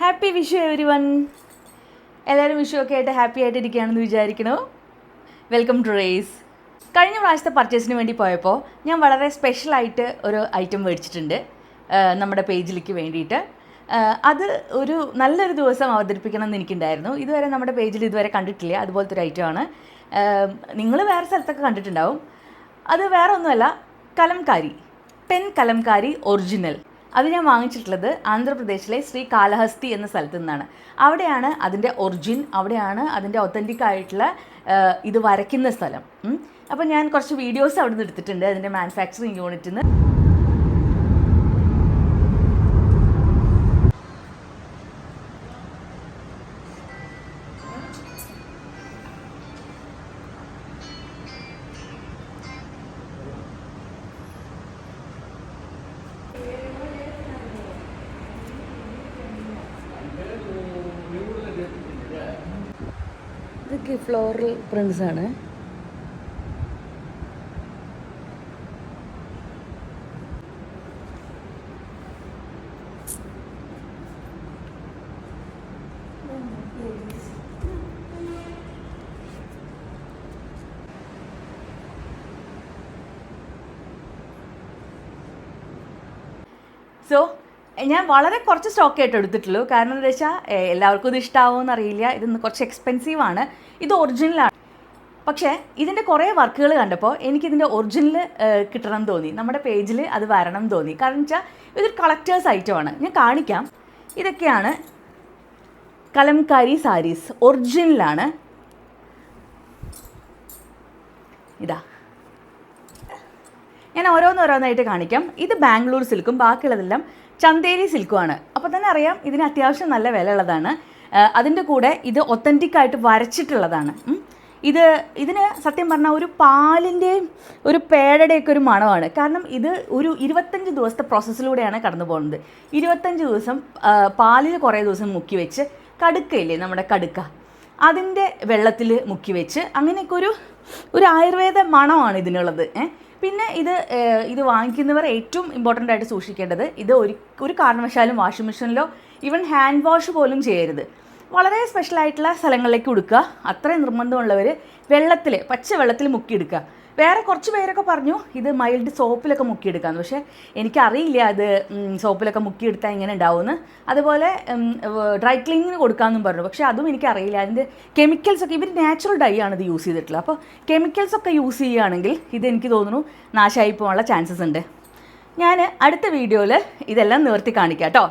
Happy Vishu every one. എല്ലാവരും വിഷു ഒക്കെ ആയിട്ട് ഹാപ്പി ആയിട്ടിരിക്കുകയാണെന്ന് വിചാരിക്കണോ? Welcome to race. കഴിഞ്ഞ പ്രാവശ്യത്തെ പർച്ചേസിന് വേണ്ടി പോയപ്പോൾ ഞാൻ വളരെ സ്പെഷ്യലായിട്ട് ഒരു ഐറ്റം മേടിച്ചിട്ടുണ്ട് നമ്മുടെ പേജിലേക്ക് വേണ്ടിയിട്ട്. അത് ഒരു നല്ലൊരു ദിവസം അവതരിപ്പിക്കണം എന്ന് എനിക്കുണ്ടായിരുന്നു. ഇതുവരെ നമ്മുടെ പേജിൽ ഇതുവരെ കണ്ടിട്ടില്ല. അതുപോലത്തെ ഒരു ഐറ്റമാണ്. നിങ്ങൾ വേറെ സ്ഥലത്തൊക്കെ കണ്ടിട്ടുണ്ടാവും. അത് വേറെ ഒന്നുമല്ല, കലംകാരി, പെൻ കലംകാരി ഒറിജിനൽ. അത് ഞാൻ വാങ്ങിച്ചിട്ടുള്ളത് ആന്ധ്രാപ്രദേശിലെ ശ്രീ കാലഹസ്തി എന്ന സ്ഥലത്തു നിന്നാണ്. അവിടെയാണ് അതിൻ്റെ ഒറിജിൻ, അവിടെയാണ് അതിൻ്റെ ഒത്തൻറ്റിക് ആയിട്ടുള്ള ഇത് വരയ്ക്കുന്ന സ്ഥലം. അപ്പോൾ ഞാൻ കുറച്ച് വീഡിയോസ് അവിടെ നിന്ന് എടുത്തിട്ടുണ്ട്, അതിൻ്റെ മാനുഫാക്ചറിങ് യൂണിറ്റിൽ നിന്ന്. ഇതൊക്കെ ഫ്ലോറൽ പ്രിൻസ് ആണ്. സോ ഞാൻ വളരെ കുറച്ച് സ്റ്റോക്ക് ആയിട്ട് എടുത്തിട്ടുള്ളൂ. കാരണം എന്താ വെച്ചാൽ എല്ലാവർക്കും ഇത് ഇഷ്ടമാവുമെന്ന് അറിയില്ല. ഇതൊന്ന് കുറച്ച് എക്സ്പെൻസീവാണ്. ഇത് ഒറിജിനലാണ്. പക്ഷേ ഇതിൻ്റെ കുറേ വർക്കുകൾ കണ്ടപ്പോൾ എനിക്കിതിൻ്റെ ഒറിജിനൽ കിട്ടണം എന്ന് തോന്നി. നമ്മുടെ പേജിൽ അത് വരണം എന്ന് തോന്നി. കാരണം വെച്ചാൽ ഇതൊരു കളക്ടേഴ്സ് ഐറ്റമാണ്. ഞാൻ കാണിക്കാം. ഇതൊക്കെയാണ് കലംകാരി സാരീസ്, ഒറിജിനലാണ്. ഇതാ, ഞാൻ ഓരോന്നോരോന്നായിട്ട് കാണിക്കാം. ഇത് ബാംഗ്ലൂർ സിൽക്കും ബാക്കിയുള്ളതെല്ലാം ചന്തേരി സിൽക്കുമാണ്. അപ്പോൾ തന്നെ അറിയാം ഇതിന് അത്യാവശ്യം നല്ല വില ഉള്ളതാണ്. അതിൻ്റെ കൂടെ ഇത് ഒത്തൻറ്റിക് ആയിട്ട് വരച്ചിട്ടുള്ളതാണ്. ഇതിന് സത്യം പറഞ്ഞാൽ ഒരു പാലിൻ്റെയും ഒരു പേടയുടെയൊക്കെ ഒരു മണമാണ്. കാരണം ഇത് ഒരു 25 ദിവസത്തെ പ്രോസസ്സിലൂടെയാണ് കടന്നു പോകുന്നത്. 25 ദിവസം പാലിൽ കുറേ ദിവസം മുക്കി വെച്ച്, കടുക്കയില്ലേ നമ്മുടെ കടുക്ക, അതിൻ്റെ വെള്ളത്തിൽ മുക്കി വെച്ച്, അങ്ങനെയൊക്കെ ഒരു ആയുർവേദ മണമാണ് ഇതിനുള്ളത്. പിന്നെ ഇത് വാങ്ങിക്കുന്നവർ ഏറ്റവും ഇമ്പോർട്ടൻ്റ് ആയിട്ട് സൂക്ഷിക്കേണ്ടത്, ഇത് ഒരു കാരണവശാലും വാഷിംഗ് മെഷീനിലോ ഈവൻ ഹാൻഡ് വാഷ് പോലും ചെയ്യരുത്. വളരെ സ്പെഷ്യലായിട്ടുള്ള സ്ഥലങ്ങളിലേക്ക് കൊടുക്കുക. അത്രയും നിർബന്ധമുള്ളവർ പച്ച വെള്ളത്തിൽ മുക്കിയെടുക്കുക. വേറെ കുറച്ച് പേരൊക്കെ പറഞ്ഞു ഇത് മൈൽഡ് സോപ്പിലൊക്കെ മുക്കിയെടുക്കാമെന്ന്. പക്ഷേ എനിക്കറിയില്ല അത് സോപ്പിലൊക്കെ മുക്കിയെടുത്താൽ എങ്ങനെ ഉണ്ടാവുമെന്ന്. അതുപോലെ ഡ്രൈ ക്ലീനിങ്ങിന് കൊടുക്കാമെന്നും പറഞ്ഞു. പക്ഷേ അതും എനിക്കറിയില്ല. അതിൻ്റെ കെമിക്കൽസൊക്കെ, ഇവർ നാച്ചുറൽ ഡൈ ആണ് ഇത് യൂസ് ചെയ്തിട്ടുള്ളത്. അപ്പോൾ കെമിക്കൽസൊക്കെ യൂസ് ചെയ്യുകയാണെങ്കിൽ ഇതെനിക്ക് തോന്നുന്നു നാശമായി പോകാനുള്ള ചാൻസസ് ഉണ്ട്. ഞാൻ അടുത്ത വീഡിയോയിൽ ഇതെല്ലാം നിവർത്തി കാണിക്കാം കേട്ടോ.